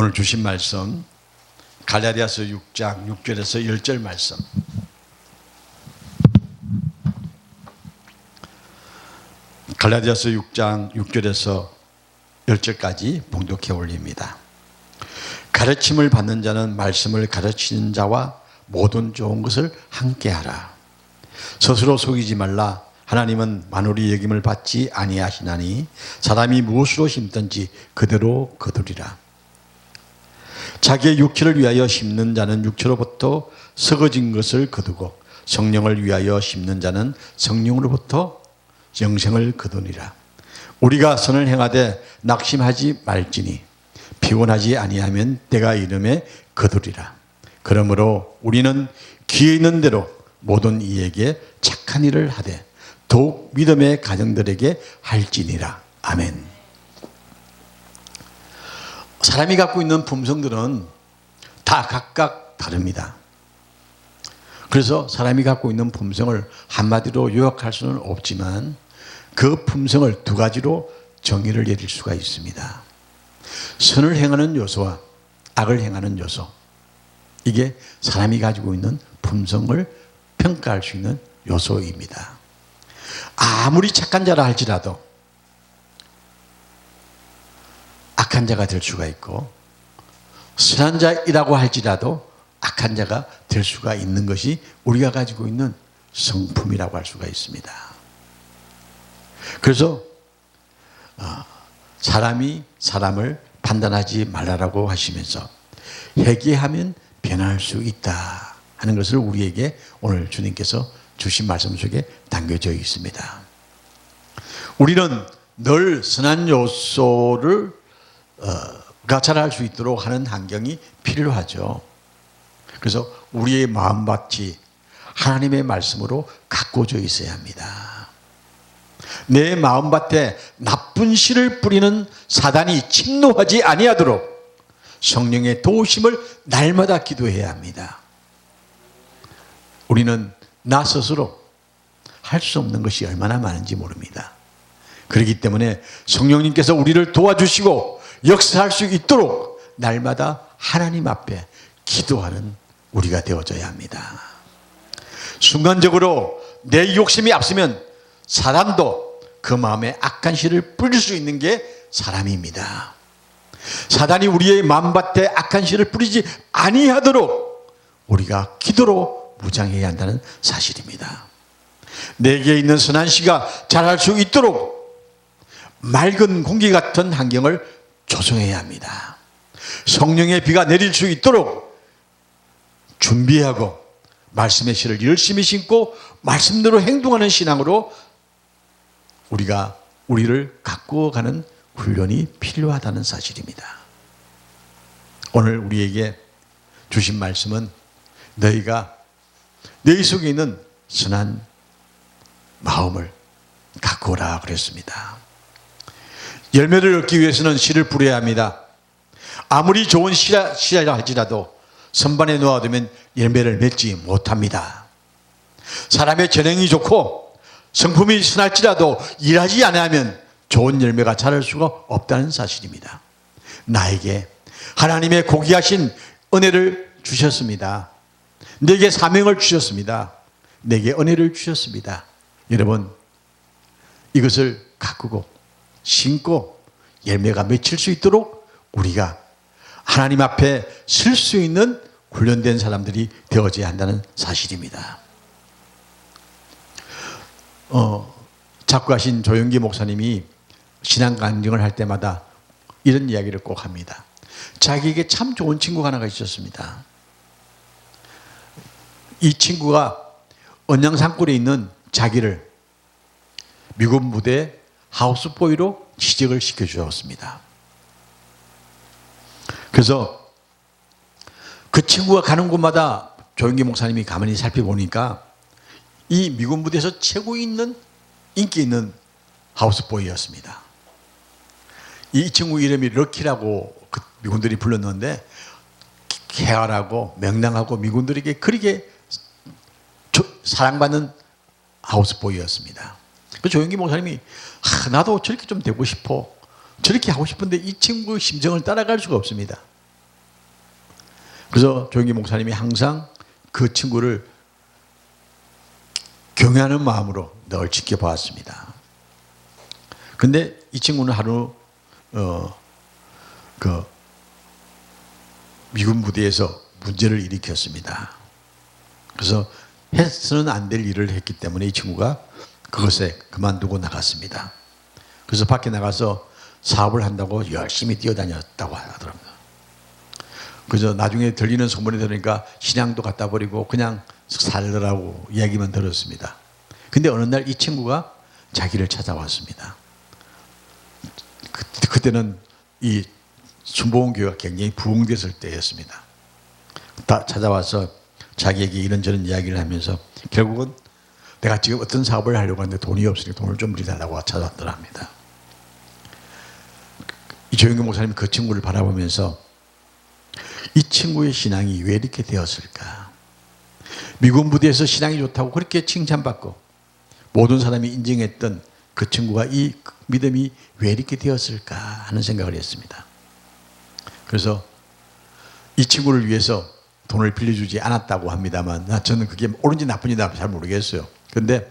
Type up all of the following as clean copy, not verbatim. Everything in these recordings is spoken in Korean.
오늘 주신 말씀 갈라디아서 6장 6절에서 10절 말씀. 갈라디아서 6장 6절에서 10절까지 봉독해 올립니다. 가르침을 받는 자는 말씀을 가르치는 자와 모든 좋은 것을 함께하라. 스스로 속이지 말라. 하나님은 만물이 여김을 받지 아니하시나니 사람이 무엇으로 심든지 그대로 거두리라. 자기의 육체를 위하여 심는 자는 육체로부터 썩어진 것을 거두고 성령을 위하여 심는 자는 성령으로부터 영생을 거두니라. 우리가 선을 행하되 낙심하지 말지니 피곤하지 아니하면 때가 이름에 거두리라. 그러므로 우리는 귀에 있는 대로 모든 이에게 착한 일을 하되 더욱 믿음의 가정들에게 할지니라. 아멘. 사람이 갖고 있는 품성들은 다 각각 다릅니다. 그래서 사람이 갖고 있는 품성을 한마디로 요약할 수는 없지만 그 품성을 두 가지로 정의를 내릴 수가 있습니다. 선을 행하는 요소와 악을 행하는 요소. 이게 사람이 가지고 있는 품성을 평가할 수 있는 요소입니다. 아무리 착한 자라 할지라도 악한 자가 될 수가 있고, 선한 자이라고 할지라도 악한 자가 될 수가 있는 것이 우리가 가지고 있는 성품이라고 할 수가 있습니다. 그래서 사람이 사람을 판단하지 말라라고 하시면서 회개하면 변할 수 있다 하는 것을 우리에게 오늘 주님께서 주신 말씀 속에 담겨져 있습니다. 우리는 늘 선한 요소를 가찰할 수 있도록 하는 환경이 필요하죠. 그래서 우리의 마음밭이 하나님의 말씀으로 가꿔져 있어야 합니다. 내 마음밭에 나쁜 씨를 뿌리는 사단이 침노하지 아니하도록 성령의 도우심을 날마다 기도해야 합니다. 우리는 나 스스로 할 수 없는 것이 얼마나 많은지 모릅니다. 그렇기 때문에 성령님께서 우리를 도와주시고 역사할 수 있도록 날마다 하나님 앞에 기도하는 우리가 되어져야 합니다. 순간적으로 내 욕심이 앞서면 사단도 그 마음에 악한 씨를 뿌릴 수 있는 게 사람입니다. 사단이 우리의 마음밭에 악한 씨를 뿌리지 아니하도록 우리가 기도로 무장해야 한다는 사실입니다. 내게 있는 선한 씨가 자랄 수 있도록 맑은 공기 같은 환경을 조성해야 합니다. 성령의 비가 내릴 수 있도록 준비하고 말씀의 씨를 열심히 심고 말씀대로 행동하는 신앙으로 우리를 가꾸어가는 훈련이 필요하다는 사실입니다. 오늘 우리에게 주신 말씀은 너희가 너희 속에 있는 선한 마음을 가꾸어라 그랬습니다. 열매를 얻기 위해서는 씨를 뿌려야 합니다. 아무리 좋은 씨라 할지라도 선반에 놓아두면 열매를 맺지 못합니다. 사람의 전행이 좋고 성품이 선할지라도 일하지 않으면 좋은 열매가 자랄 수가 없다는 사실입니다. 나에게 하나님의 고귀하신 은혜를 주셨습니다. 내게 사명을 주셨습니다. 내게 은혜를 주셨습니다. 여러분, 이것을 가꾸고 심고 열매가 맺힐 수 있도록 우리가 하나님 앞에 설 수 있는 훈련된 사람들이 되어져야 한다는 사실입니다. 작고하신 조영기 목사님이 신앙 간증을 할 때마다 이런 이야기를 꼭 합니다. 자기에게 참 좋은 친구가 하나가 있었습니다. 이 친구가 언양산골에 있는 자기를 미군 부대 하우스보이로 취직을 시켜주었습니다. 그래서 그 친구가 가는 곳마다 조영기 목사님이 가만히 살펴보니까 이 미군 부대에서 최고 있는 인기 있는 하우스보이였습니다. 이 친구 이름이 럭키라고 그 미군들이 불렀는데 쾌활하고 명랑하고 미군들에게 그렇게 사랑받는 하우스보이였습니다. 그 조영기 목사님이 나도 저렇게 좀 되고 싶어, 저렇게 하고 싶은데 이 친구의 심정을 따라갈 수가 없습니다. 그래서 조영기 목사님이 항상 그 친구를 경외하는 마음으로 늘 지켜보았습니다. 근데 이 친구는 하루 그 미군 부대에서 문제를 일으켰습니다. 그래서 해서는 안 될 일을 했기 때문에 이 친구가 그것에 그만두고 나갔습니다. 그래서 밖에 나가서 사업을 한다고 열심히 뛰어다녔다고 하더랍니다. 그래서 나중에 들리는 소문이 들으니까 신앙도 갖다 버리고 그냥 살더라고 이야기만 들었습니다. 근데 어느 날 이 친구가 자기를 찾아왔습니다. 그때는 이 순복음교회가 굉장히 부흥됐을 때였습니다. 다 찾아와서 자기에게 이런저런 이야기를 하면서 결국은 내가 지금 어떤 사업을 하려고 하는데 돈이 없으니까 돈을 좀 드리달라고 찾아왔더랍니다. 이 조영기 목사님 그 친구를 바라보면서 이 친구의 신앙이 왜 이렇게 되었을까? 미군 부대에서 신앙이 좋다고 그렇게 칭찬받고 모든 사람이 인정했던 그 친구가 이 믿음이 왜 이렇게 되었을까 하는 생각을 했습니다. 그래서 이 친구를 위해서 돈을 빌려주지 않았다고 합니다만 저는 그게 옳은지 나쁜지 잘 모르겠어요. 그런데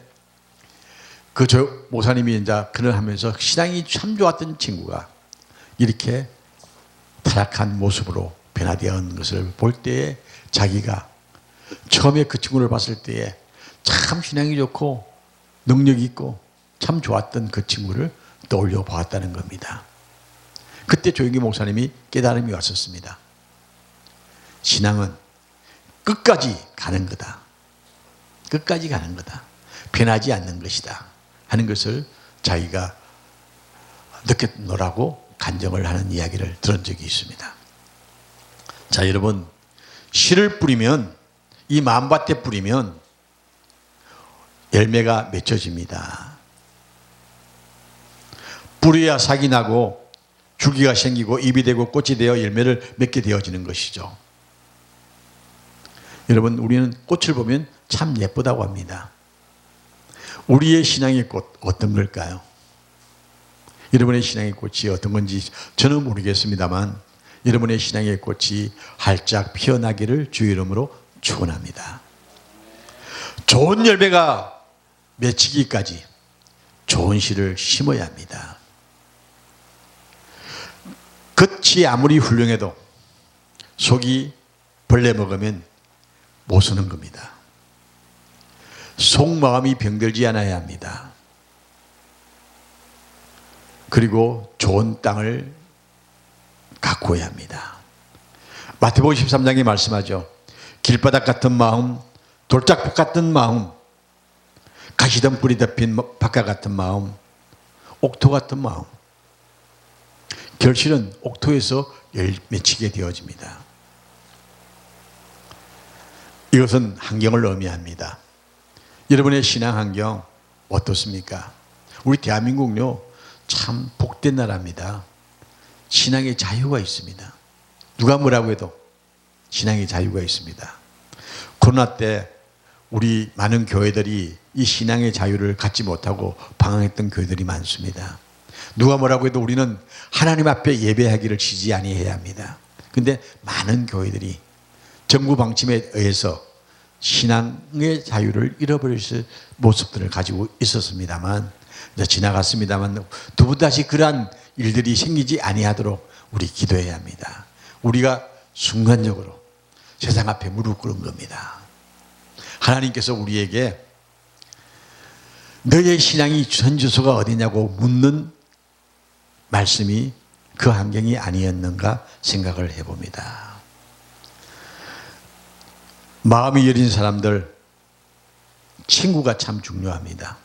그 목사님이 이제 그를 하면서 신앙이 참 좋았던 친구가 이렇게 타락한 모습으로 변화되는 것을 볼 때에 자기가 처음에 그 친구를 봤을 때에 참 신앙이 좋고 능력이 있고 참 좋았던 그 친구를 떠올려 보았다는 겁니다. 그때 조영기 목사님이 깨달음이 왔었습니다. 신앙은 끝까지 가는 거다. 끝까지 가는 거다. 변하지 않는 것이다. 하는 것을 자기가 느꼈노라고 간증을 하는 이야기를 들은 적이 있습니다. 자, 여러분, 씨를 뿌리면 이 마음밭에 뿌리면 열매가 맺혀집니다. 뿌려야 싹이 나고 줄기가 생기고 잎이 되고 꽃이 되어 열매를 맺게 되어지는 것이죠. 여러분, 우리는 꽃을 보면 참 예쁘다고 합니다. 우리의 신앙의 꽃 어떤 걸까요? 여러분의 신앙의 꽃이 어떤 건지 저는 모르겠습니다만 여러분의 신앙의 꽃이 활짝 피어나기를 주의 이름으로 축원합니다. 좋은 열매가 맺히기까지 좋은 씨를 심어야 합니다. 겉이 아무리 훌륭해도 속이 벌레 먹으면 못 쓰는 겁니다. 속마음이 병들지 않아야 합니다. 그리고 좋은 땅을 가꾸어야 합니다. 마태복음 13장에 말씀하죠. 길바닥 같은 마음, 돌짝밭 같은 마음, 가시덤 뿌리 덮인 바깥 같은 마음, 옥토 같은 마음. 결실은 옥토에서 맺히게 되어집니다. 이것은 환경을 의미합니다. 여러분의 신앙 환경 어떻습니까? 우리 대한민국요 참 복된 나라입니다. 신앙의 자유가 있습니다. 누가 뭐라고 해도 신앙의 자유가 있습니다. 코로나 때 우리 많은 교회들이 이 신앙의 자유를 갖지 못하고 방황했던 교회들이 많습니다. 누가 뭐라고 해도 우리는 하나님 앞에 예배하기를 지지 아니해야 합니다. 그런데 많은 교회들이 정부 방침에 의해서 신앙의 자유를 잃어버릴 모습들을 가지고 있었습니다만 이제 지나갔습니다만 두 번 다시 그러한 일들이 생기지 아니하도록 우리 기도해야 합니다. 우리가 순간적으로 세상 앞에 무릎 꿇은 겁니다. 하나님께서 우리에게 너의 신앙이 전주소가 어디냐고 묻는 말씀이 그 환경이 아니었는가 생각을 해봅니다. 마음이 여린 사람들 친구가 참 중요합니다.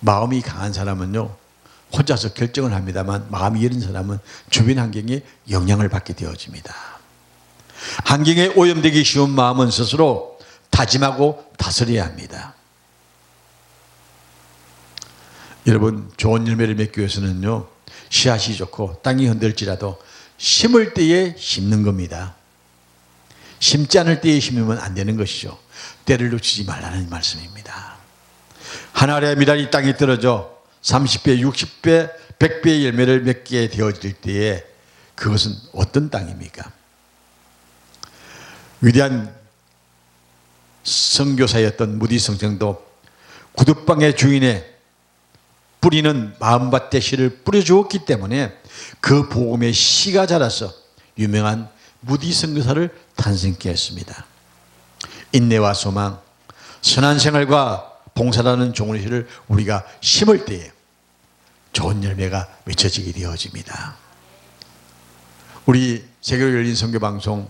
마음이 강한 사람은요 혼자서 결정을 합니다만 마음이 여린 사람은 주변 환경에 영향을 받게 되어집니다. 환경에 오염되기 쉬운 마음은 스스로 다짐하고 다스려야 합니다. 여러분 좋은 열매를 맺기 위해서는요 씨앗이 좋고 땅이 흔들지라도 심을 때에 심는 겁니다. 심지 않을 때에 심으면 안 되는 것이죠. 때를 놓치지 말라는 말씀입니다. 하나의 미랄이 땅에 떨어져 30배, 60배, 100배의 열매를 맺게 되어질 때에 그것은 어떤 땅입니까? 위대한 선교사였던 무디 선생도 구두방의 주인의 뿌리는 마음밭에 씨를 뿌려주었기 때문에 그 복음의 씨가 자라서 유명한 무디 선교사를 탄생케 했습니다. 인내와 소망, 선한 생활과 봉사라는 좋은 씨를 우리가 심을 때에 좋은 열매가 맺혀지게 되어집니다. 우리 세계로 열린 선교방송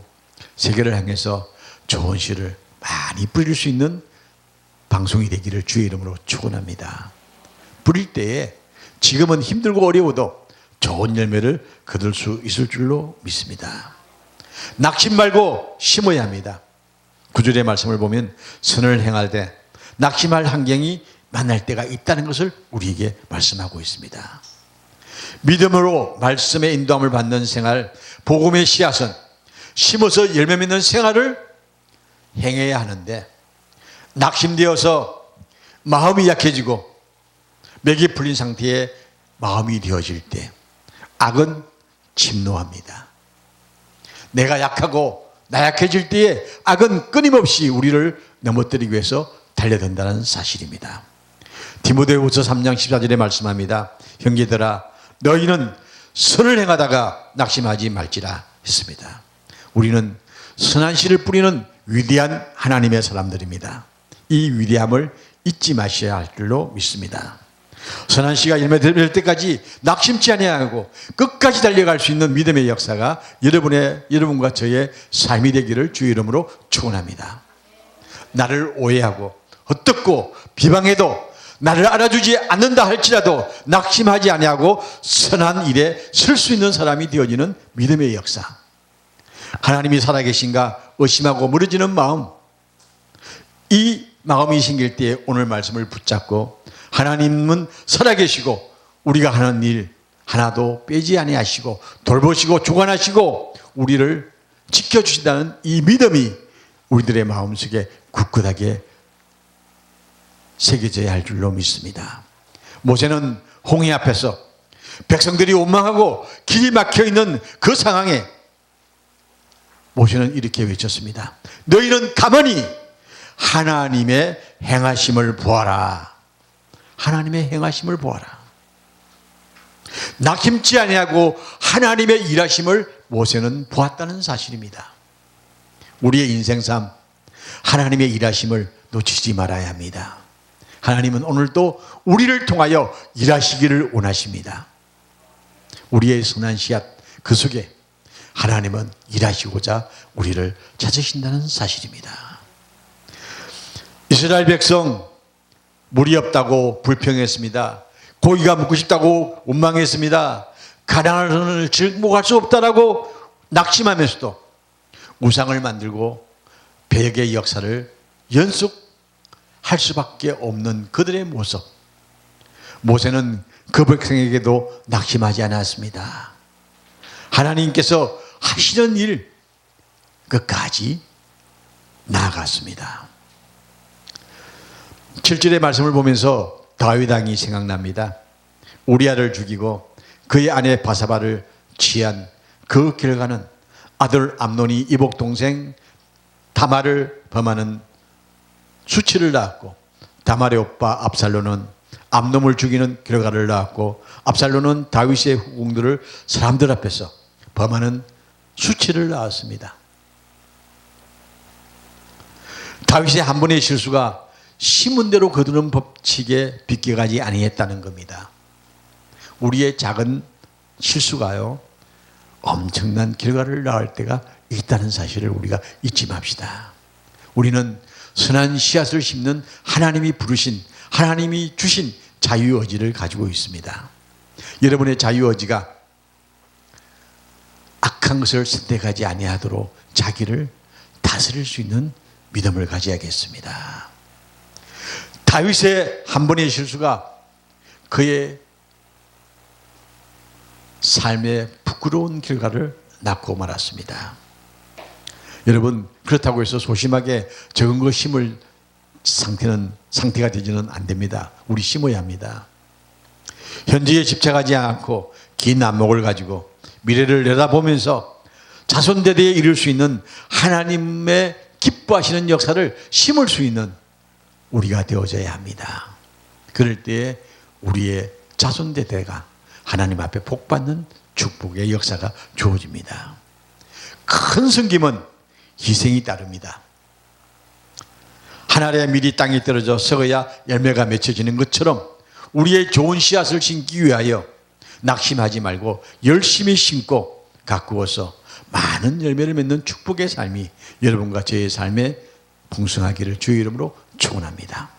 세계를 향해서 좋은 씨를 많이 뿌릴 수 있는 방송이 되기를 주의 이름으로 축원합니다. 뿌릴 때에 지금은 힘들고 어려워도 좋은 열매를 거둘 수 있을 줄로 믿습니다. 낙심 말고 심어야 합니다. 구절의 말씀을 보면 선을 행할 때 낙심할 환경이 만날 때가 있다는 것을 우리에게 말씀하고 있습니다. 믿음으로 말씀의 인도함을 받는 생활, 복음의 씨앗은 심어서 열매 맺는 생활을 행해야 하는데 낙심되어서 마음이 약해지고 맥이 풀린 상태에 마음이 되어질 때 악은 침노합니다. 내가 약하고 나약해질 때에 악은 끊임없이 우리를 넘어뜨리기 위해서 달려든다는 사실입니다. 디모데후서 3장 14절에 말씀합니다. 형제들아 너희는 선을 행하다가 낙심하지 말지라 했습니다. 우리는 선한 씨를 뿌리는 위대한 하나님의 사람들입니다. 이 위대함을 잊지 마셔야 할 줄로 믿습니다. 선한 씨가 열매 맺을 때까지 낙심치 아니하고 끝까지 달려갈 수 있는 믿음의 역사가 여러분과 저의 삶이 되기를 주의 이름으로 축원합니다. 나를 오해하고 헛듣고 비방해도 나를 알아주지 않는다 할지라도 낙심하지 아니하고 선한 일에 설 수 있는 사람이 되어지는 믿음의 역사. 하나님이 살아계신가 의심하고 무너지는 마음, 이 마음이 생길 때에 오늘 말씀을 붙잡고 하나님은 살아계시고 우리가 하는 일 하나도 빼지 아니하시고 돌보시고 주관하시고 우리를 지켜주신다는 이 믿음이 우리들의 마음속에 굳굳하게 새겨져야 할 줄로 믿습니다. 모세는 홍해 앞에서 백성들이 원망하고 길이 막혀 있는 그 상황에 모세는 이렇게 외쳤습니다. 너희는 가만히 하나님의 행하심을 보아라. 하나님의 행하심을 보아라. 낙심치 아니하고 하나님의 일하심을 모세는 보았다는 사실입니다. 우리의 인생삶 하나님의 일하심을 놓치지 말아야 합니다. 하나님은 오늘도 우리를 통하여 일하시기를 원하십니다. 우리의 선한 씨앗 그 속에 하나님은 일하시고자 우리를 찾으신다는 사실입니다. 이스라엘 백성 물이 없다고 불평했습니다. 고기가 먹고 싶다고 원망했습니다. 가나안을 정복할 수 없다라고 낙심하면서도 우상을 만들고 배역의 역사를 연속할 수밖에 없는 그들의 모습. 모세는 그 백성에게도 낙심하지 않았습니다. 하나님께서 하시는 일 끝까지 나아갔습니다. 7절의 말씀을 보면서 다윗 왕이 생각납니다. 우리아를 죽이고 그의 아내 바사바를 취한 그 결과는 아들 암논이 이복 동생 다말을 범하는 수치를 낳았고 다말의 오빠 압살론은 암논을 죽이는 결과를 낳았고 압살론은 다윗의 후궁들을 사람들 앞에서 범하는 수치를 낳았습니다. 다윗의 한 번의 실수가 심은 대로 거두는 법칙에 비껴가지 아니했다는 겁니다. 우리의 작은 실수가요 엄청난 결과를 낳을 때가 있다는 사실을 우리가 잊지 맙시다. 우리는 선한 씨앗을 심는 하나님이 부르신 하나님이 주신 자유의지를 가지고 있습니다. 여러분의 자유의지가 악한 것을 선택하지 아니하도록 자기를 다스릴 수 있는 믿음을 가져야겠습니다. 다윗의 한 번의 실수가 그의 삶의 부끄러운 결과를 낳고 말았습니다. 여러분 그렇다고 해서 소심하게 적은 거 심을 상태가 되지는 안 됩니다. 우리 심어야 합니다. 현재에 집착하지 않고 긴 안목을 가지고 미래를 내다보면서 자손대대에 이룰 수 있는 하나님의 기뻐하시는 역사를 심을 수 있는 우리가 되어져야 합니다. 그럴 때에 우리의 자손대대가 하나님 앞에 복받는 축복의 역사가 주어집니다. 큰 섬김은 희생이 따릅니다. 한 알의 밀이 땅에 떨어져 썩어야 열매가 맺혀지는 것처럼 우리의 좋은 씨앗을 심기 위하여 낙심하지 말고 열심히 심고 가꾸어서 많은 열매를 맺는 축복의 삶이 여러분과 저의 삶에 풍성하기를 주의 이름으로 축원합니다.